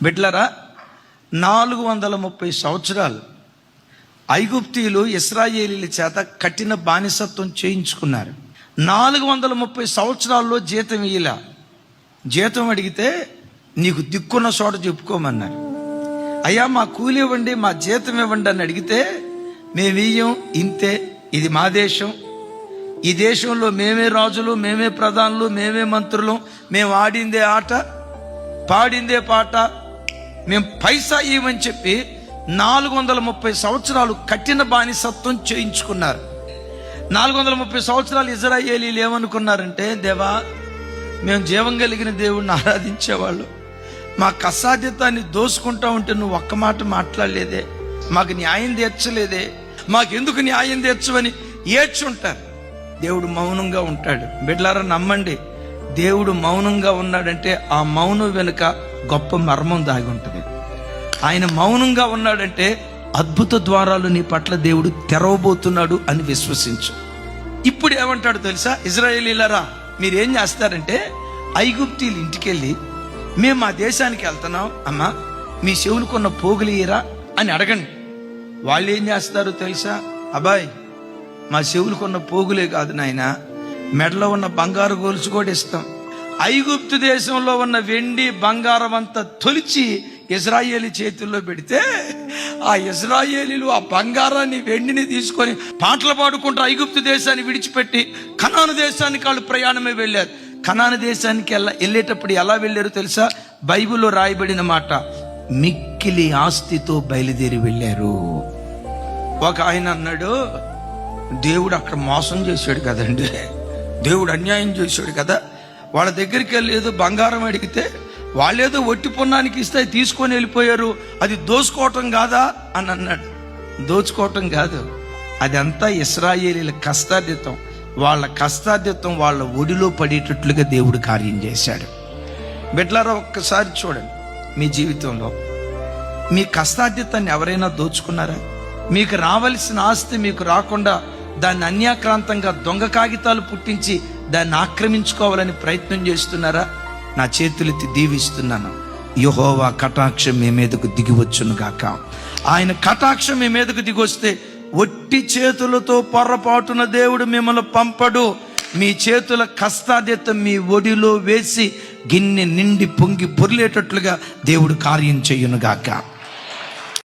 బిడ్డలారా, 430 సంవత్సరాలు ఐగుప్తీయులు ఇశ్రాయేలీల చేత కఠిన బానిసత్వం చేయించుకున్నారు. 430 సంవత్సరాల్లో జీతం ఇయ్యలా. జీతం అడిగితే నీకు దిక్కున్న చోట చెప్పుకోమన్నారు. అయ్యా మా కూలి ఇవ్వండి, మా జీతం ఇవ్వండి అని అడిగితే మేము ఇయ్యం, ఇంతే, ఇది మా దేశం, ఈ దేశంలో మేమే రాజులు, మేమే ప్రధానులు, మేమే మంత్రులు, మేము ఆడిందే ఆట, పాడిందే పాట, మేము పైసా ఇవ్వమని చెప్పి 430 సంవత్సరాలు కఠిన బానిసత్వం చేయించుకున్నారు. 430 సంవత్సరాలు ఇశ్రాయేలీలు ఏమనుకున్నారంటే, దేవా మేము జీవం కలిగిన దేవుడిని ఆరాధించేవాళ్ళు, మాకు అసాధ్యతాన్ని దోసుకుంటా ఉంటే నువ్వు ఒక్క మాట మాట్లాడలేదే, మాకు న్యాయం తీర్చలేదే, మాకెందుకు న్యాయం తీర్చవని ఏడ్చుంటారు. దేవుడు మౌనంగా ఉంటాడు. బిడ్డలారా నమ్మండి, దేవుడు మౌనంగా ఉన్నాడంటే ఆ మౌనం వెనుక గొప్ప మర్మం దాగి ఉంటుంది. ఆయన మౌనంగా ఉన్నాడంటే అద్భుత ద్వారాలు నీ పట్ల దేవుడు తెరవబోతున్నాడు అని విశ్వసించు. ఇప్పుడు ఏమంటాడు తెలుసా? ఇశ్రాయేలీయులారా మీరేం చేస్తారంటే, ఐగుప్తీయుల ఇంటికి వెళ్ళి మేము మా దేశానికి వెళ్తున్నాం అమ్మా, మీ చెవులకున్న పోగులియరా అని అడగండి. వాళ్ళు ఏం చేస్తారు తెలుసా? అబ్బాయి మా చెవులకున్న పోగులే కాదు నాయన, మెడలో ఉన్న బంగారు గొలుసు కూడా ఇస్తాం. ఐగుప్తు దేశంలో ఉన్న వెండి బంగారం అంతా తొలిచి ఇశ్రాయేలీ చేతుల్లో పెడితే ఆ ఇశ్రాయేలీలు ఆ బంగారాన్ని వెండిని తీసుకొని పాటలు పాడుకుంటూ ఐగుప్తు దేశాన్ని విడిచిపెట్టి కనాను దేశానికి వాళ్ళు ప్రయాణమే వెళ్ళారు. కనాను దేశానికి వెళ్ళేటప్పుడు ఎలా వెళ్ళారు తెలుసా? బైబిల్లో రాయబడిన మాట, మిక్కిలి ఆస్తితో బయలుదేరి వెళ్ళారు. ఒక ఆయన అన్నాడు, దేవుడు అక్కడ మోసం చేశాడు కదండి, దేవుడు అన్యాయం చేశాడు కదా, వాళ్ళ దగ్గరికి వెళ్ళి ఏదో బంగారం అడిగితే వాళ్ళేదో ఒట్టి పున్నానికి ఇస్తే తీసుకొని వెళ్ళిపోయారు, అది దోచుకోవటం కాదా అని అన్నాడు. దోచుకోవటం కాదు, అదంతా ఇశ్రాయేలీల కష్టార్జితం. వాళ్ళ కష్టార్జితం వాళ్ళ ఒడిలో పడేటట్లుగా దేవుడు కార్యం చేశాడు. బిడ్డలారా ఒక్కసారి చూడండి, మీ జీవితంలో మీ కష్టార్జితాన్ని ఎవరైనా దోచుకున్నారా? మీకు రావలసిన ఆస్తి మీకు రాకుండా దాన్ని అన్యాక్రాంతంగా దొంగ కాగితాలు పుట్టించి దాన్ని ఆక్రమించుకోవాలని ప్రయత్నం చేస్తున్నారా? నా చేతులెత్తి దీవిస్తున్నాను, యెహోవా కటాక్షం మీ మీదకు దిగివచ్చును గాక. ఆయన కటాక్షం మీ మీదకు దిగొస్తే ఒట్టి చేతులతో పొర్రపాటున దేవుడు మిమ్మల్ని పంపడు. మీ చేతుల కష్టార్జితం మీ ఒడిలో వేసి గిన్నె నిండి పొంగి పొర్లేటట్లుగా దేవుడు కార్యం చెయ్యును గాక.